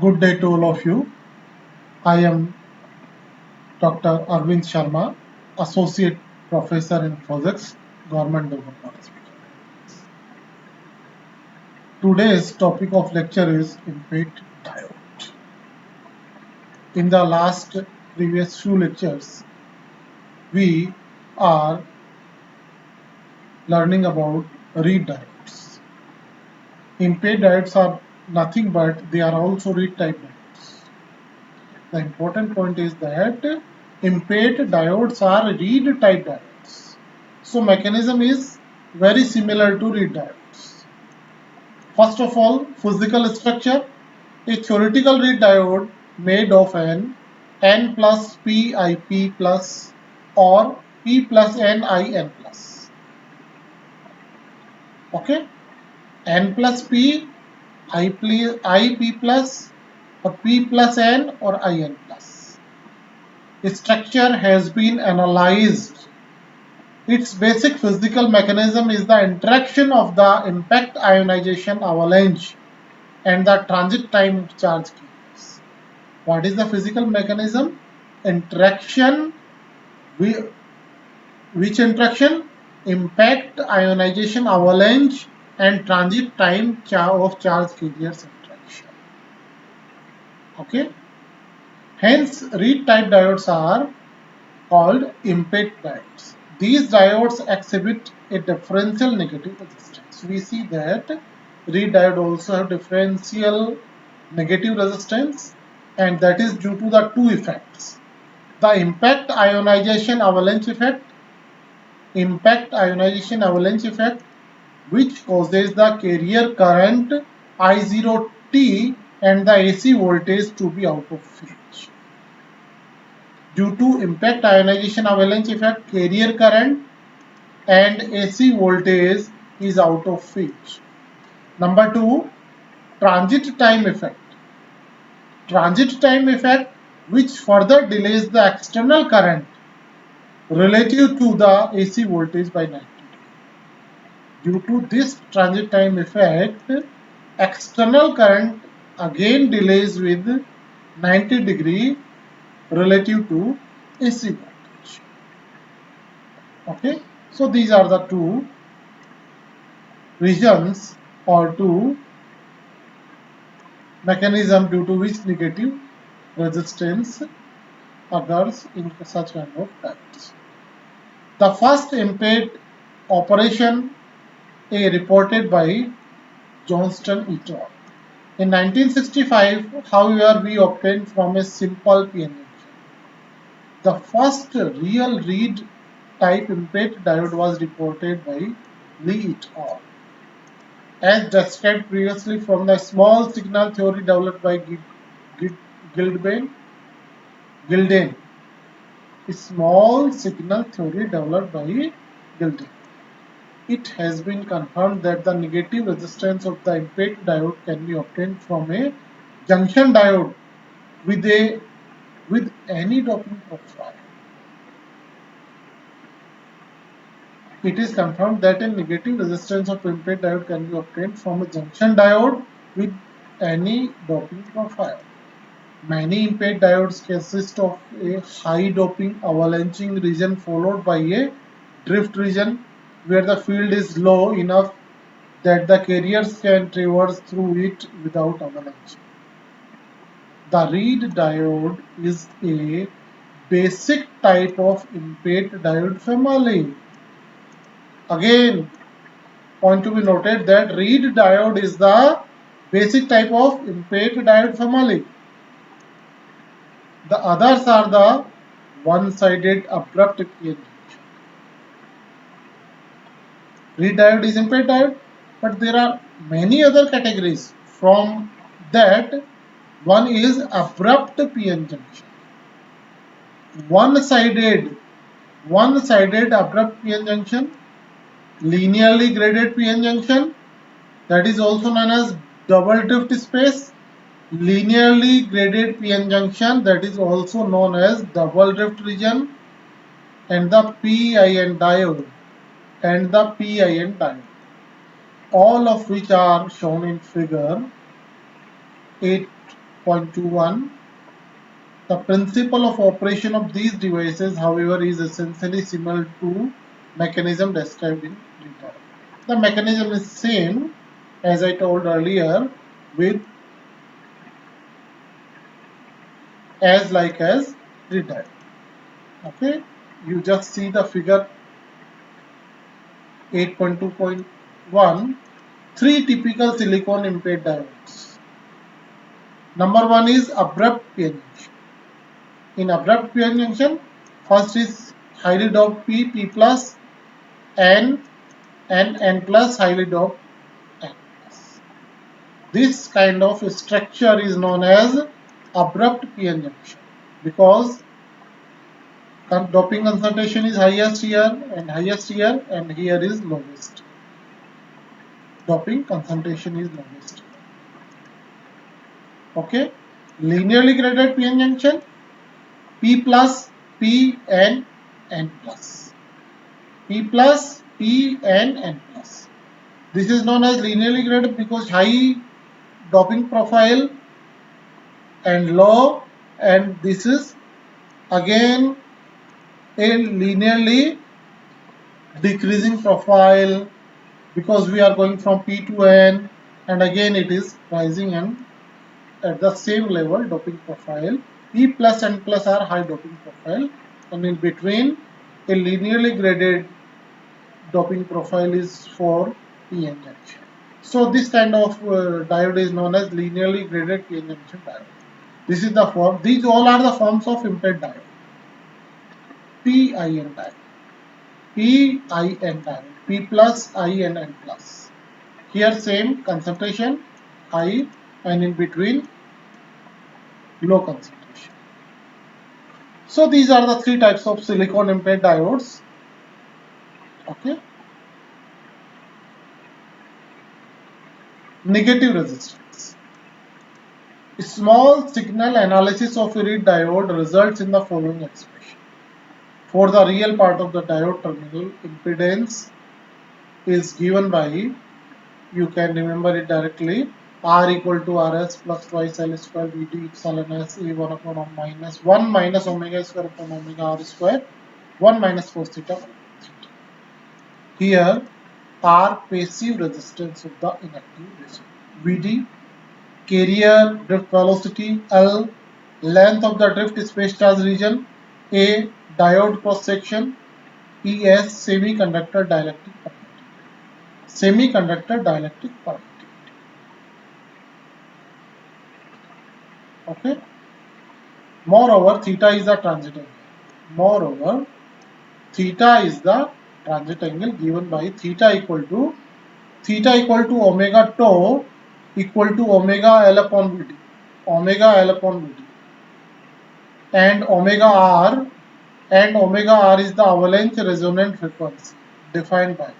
Good day to all of you. I am Dr. Arvind Sharma, Associate Professor in Physics, Government Development Hospital. Today's topic of lecture is IMPET diode. In the last previous few lectures, we are learning about reed diodes. IMPET diodes are nothing but they are also reed type diodes. The important point is that IMPET diodes are reed type diodes. So mechanism is very similar to reed diodes. First of all, physical structure. A theoretical reed diode made of an N plus P IP plus or P plus N IN plus. Okay, N plus P, IP plus or P plus N or IN plus. Its structure has been analyzed. Its basic physical mechanism is the interaction of the impact ionization avalanche and the transit time charge carriers. What is the physical mechanism? Interaction. Which interaction? Impact ionization avalanche and transit time of charge carriers interaction. Okay. Hence, reed type diodes are called IMPET diodes. These diodes exhibit a differential negative resistance. We see that reed diode also have differential negative resistance, and that is due to the two effects. The impact ionization avalanche effect, which causes the carrier current I0T and the AC voltage to be out of phase. Due to impact ionization avalanche effect, carrier current and AC voltage is out of phase. Number 2, transit time effect. Transit time effect, which further delays the external current relative to the AC voltage by 90 degree. Due to this transit time effect, external current again delays with 90 degree relative to AC voltage. Okay, so these are the two reasons or two mechanism due to which negative resistance occurs in such kind of diodes. The first IMPET operation A reported by Johnston et al. In 1965, however, we obtained from a simple PN junction. The first real reed type IMPET diode was reported by Lee et al. As described previously from the small signal theory developed by Gildane, a small signal theory developed by Gildane. It has been confirmed that the negative resistance of the IMPET diode can be obtained from a junction diode with any doping profile. It is confirmed that a negative resistance of IMPET diode can be obtained from a junction diode with any doping profile. Many IMPET diodes consist of a high doping avalanching region followed by a drift region where the field is low enough that the carriers can traverse through it without avalanching. The reed diode is a basic type of IMPET diode family. Again, point to be noted that reed diode is the basic type of IMPET diode family. The others are the one-sided abrupt PN junction. Reed diode is IMPET diode, but there are many other categories. From that, one is abrupt PN junction. One-sided abrupt PN junction, linearly graded PN junction, that is also known as double drift space, linearly graded PN junction, that is also known as double drift region, and the PIN diode all of which are shown in figure 8 0.21. The principle of operation of these devices, however, is essentially similar to mechanism described in retard. The mechanism is same as I told earlier, with as like as retard. Okay, you just see the figure 8.2.1. Three typical silicon impaired diodes. Number one is abrupt p-n junction. In abrupt p-n junction, first is highly doped P, P plus, N, N plus, highly doped N plus. This kind of structure is known as abrupt p-n junction because doping concentration is highest here, and here is lowest. Doping concentration is lowest. Okay, linearly graded p-n junction, P plus, P and N plus. P plus, P and N plus. This is known as linearly graded because high doping profile and low, and this is again a linearly decreasing profile because we are going from P to N, and again it is rising and at the same level doping profile. P plus and plus are high doping profile, and in between a linearly graded doping profile is for p-n junction. So this kind of diode is known as linearly graded p-n junction diode. This is the form. These all are the forms of impaired diode. P-I-N diode, P-I-N diode, P plus, I and N plus. Here same concentration high, and in between low concentration. So these are the three types of silicon impaired diodes. Okay. Negative resistance. Small signal analysis of a read diode results in the following expression. For the real part of the diode terminal, impedance is given by, you can remember it directly, R equal to Rs plus twice L square Vd epsilon S A1 upon minus 1 minus omega square upon omega R square 1 minus cos theta. Here R passive resistance of the inactive resistor. Vd carrier drift velocity, L length of the drift space charge region, A diode cross section, ES semiconductor dielectric permittivity. Semiconductor dielectric permittivity. Okay. Moreover, theta is the transit angle. Moreover, theta is the transit angle given by theta equal to omega tau equal to omega L upon Vd. Omega L upon Vd. And omega R is the avalanche resonant frequency defined by.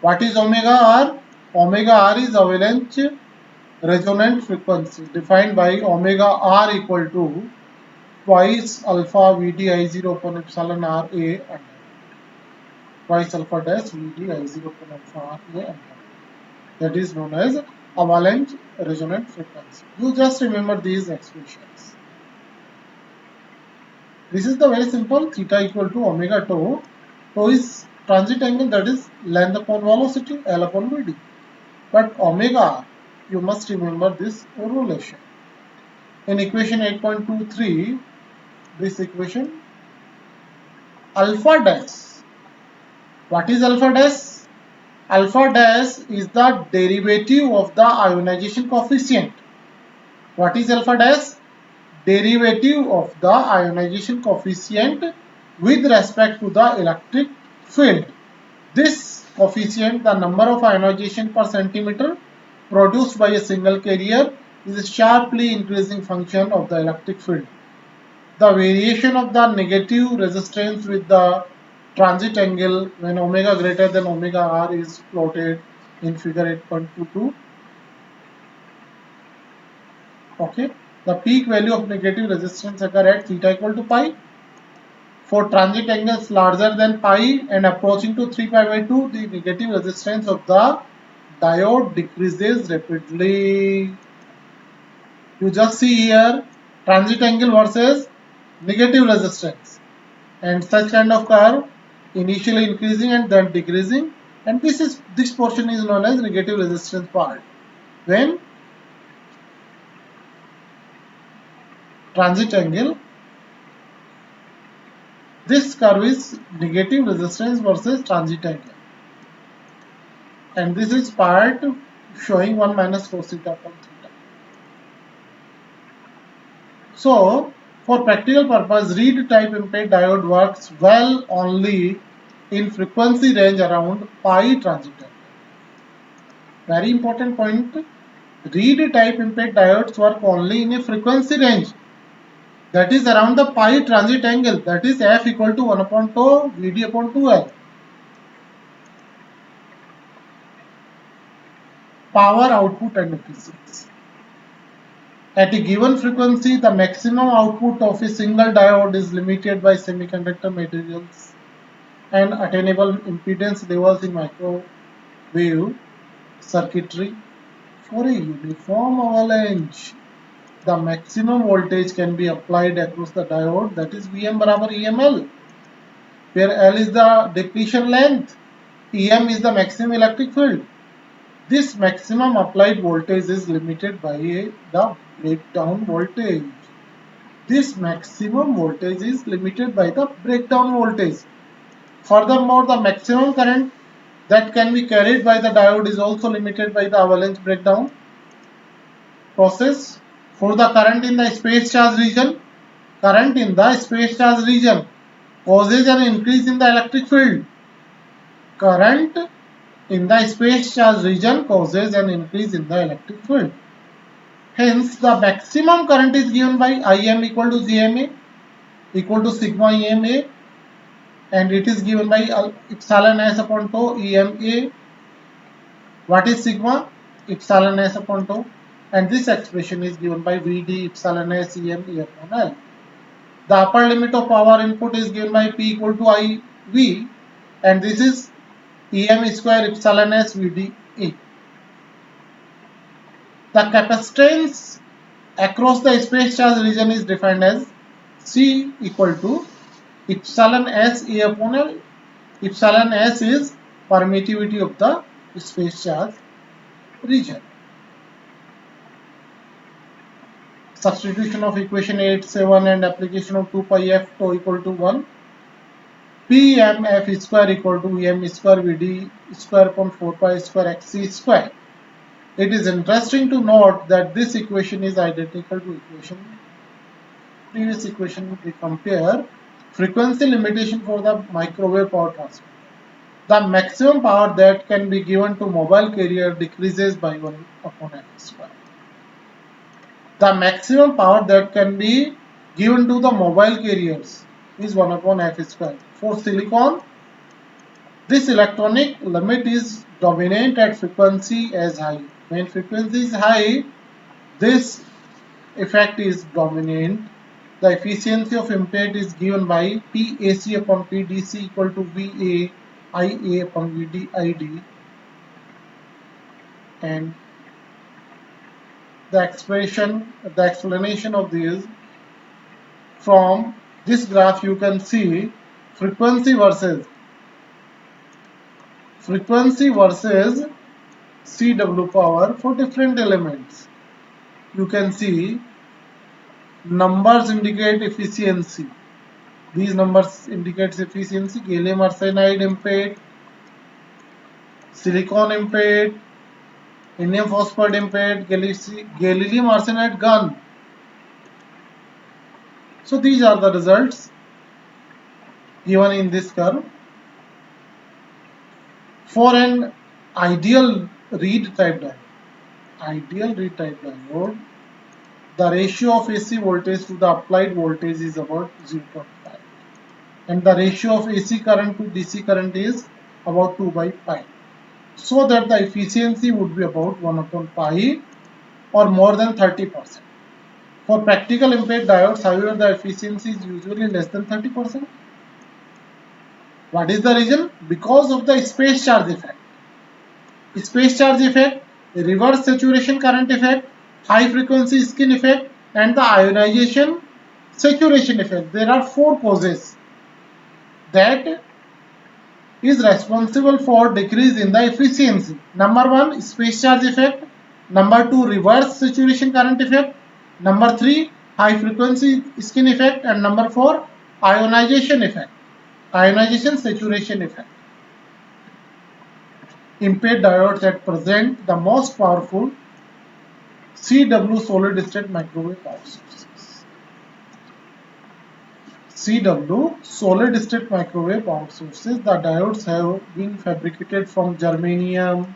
What is omega R? Omega R is avalanche resonant frequency defined by omega R equal to twice alpha Vd I0 upon epsilon R A under twice alpha dash Vd I0 upon alpha R A under. That is known as avalanche resonant frequency. You just remember these expressions. This is the very simple theta equal to omega tau. Tau is transit angle, that is length upon velocity, L upon Vd. But omega, you must remember this relation. In equation 8.23, this equation, alpha dash. What is alpha dash? Alpha dash is the derivative of the ionization coefficient. What is alpha dash? Derivative of the ionization coefficient with respect to the electric field. This coefficient, the number of ionization per centimeter produced by a single carrier, is a sharply increasing function of the electric field. The variation of the negative resistance with the transit angle when omega greater than omega R is plotted in figure 8.22. Okay. The peak value of negative resistance occur at theta equal to pi. For transit angles larger than pi and approaching to 3 pi by 2, the negative resistance of the diode decreases rapidly. You just see here transit angle versus negative resistance, and such kind of curve initially increasing and then decreasing, and this portion is known as negative resistance part. When transit angle, this curve is negative resistance versus transit angle, and this is part showing 1 minus cos theta upon theta. So for practical purpose, reed type impede diode works well only in frequency range around pi transit angle. Very important point. Reed type impede diodes work only in a frequency range that is around the pi transit angle, that is f equal to 1 upon 2 Vd upon 2L. Power output and efficiency. At a given frequency, the maximum output of a single diode is limited by semiconductor materials and attainable impedance levels in microwave circuitry. For a uniform avalanche, the maximum voltage can be applied across the diode, that is Vm barabar EML, where L is the depletion length, Em is the maximum electric field. This maximum applied voltage is limited by the breakdown voltage. This maximum voltage is limited by the breakdown voltage. Furthermore, the maximum current that can be carried by the diode is also limited by the avalanche breakdown process. For the current in the space charge region, causes an increase in the electric field. Current in the space charge region causes an increase in the electric field. Hence, the maximum current is given by Im equal to Gma equal to sigma Ema, and it is given by epsilon s upon tau Ema. What is sigma? Epsilon s upon tau, and this expression is given by Vd epsilon s Em E upon L. The upper limit of power input is given by P equal to IV, and this is Em square epsilon s Vd E. The capacitance across the space charge region is defined as C equal to epsilon s A upon L. Epsilon s is permittivity of the space charge region. Substitution of equation 8, 7 and application of 2 pi f tau equal to 1. Pmf square equal to Em square Vd square upon 4 pi square xc square. It is interesting to note that this equation is identical to previous equation. We compare frequency limitation for the microwave power transmitter. The maximum power that can be given to mobile carrier decreases by 1 upon f square. The maximum power that can be given to the mobile carriers is 1 upon f square. For silicon, this electronic limit is dominant at frequency as high. When frequency is high, this effect is dominant. The efficiency of impede is given by PAC upon PDC equal to VA IA upon VD ID, and the explanation of this, from this graph you can see frequency versus CW power for different elements. You can see numbers indicate efficiency. These numbers indicate efficiency. Gallium arsenide impede, silicon impede, indium phosphide impede, gadolinium arsenide gun. So these are the results given in this curve. For an ideal reed type diode, the ratio of AC voltage to the applied voltage is about 0.5, and the ratio of AC current to DC current is about 2 by pi, so that the efficiency would be about 1 upon pi or more than 30%. For practical impede diodes, however, the efficiency is usually less than 30%. What is the reason? Because of the space charge effect. Space charge effect, reverse saturation current effect, high frequency skin effect, and the ionization saturation effect. There are four causes that is responsible for decrease in the efficiency. Number one, space charge effect. Number two, reverse saturation current effect. Number three, high frequency skin effect. And number four, ionization effect. Ionization saturation effect. Impaired diodes that present the most powerful CW solid state microwave power sources. CW solid state microwave power sources. The diodes have been fabricated from germanium,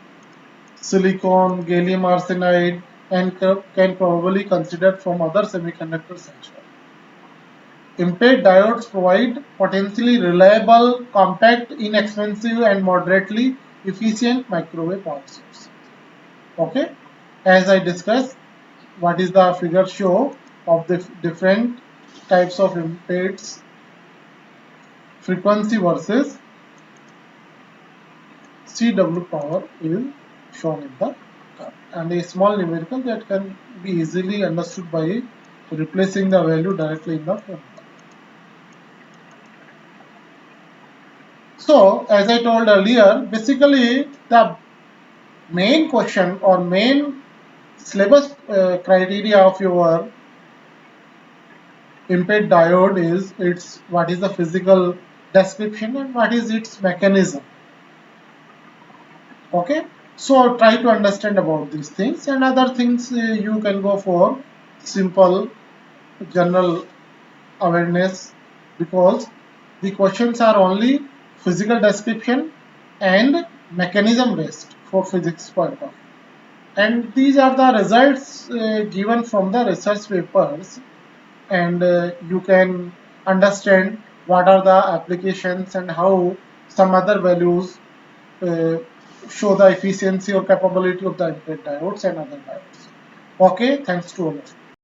silicon, gallium arsenide, and can probably considered from other semiconductors as well. Impaired diodes provide potentially reliable, compact, inexpensive, and moderately efficient microwave power sources. Okay, as I discussed, what is the figure show of the different types of impaired frequency versus CW power is shown in the curve, and a small numerical that can be easily understood by replacing the value directly in the formula. So, as I told earlier, basically the main question or main syllabus criteria of your impaired diode is its what is the physical description and what is its mechanism. Okay, so try to understand about these things, and other things you can go for simple general awareness, because the questions are only physical description and mechanism based for physics point of view, and these are the results given from the research papers, and you can understand what are the applications and how some other values uh, show the efficiency or capability of the impaired diodes and other diodes. Okay, thanks to all of you.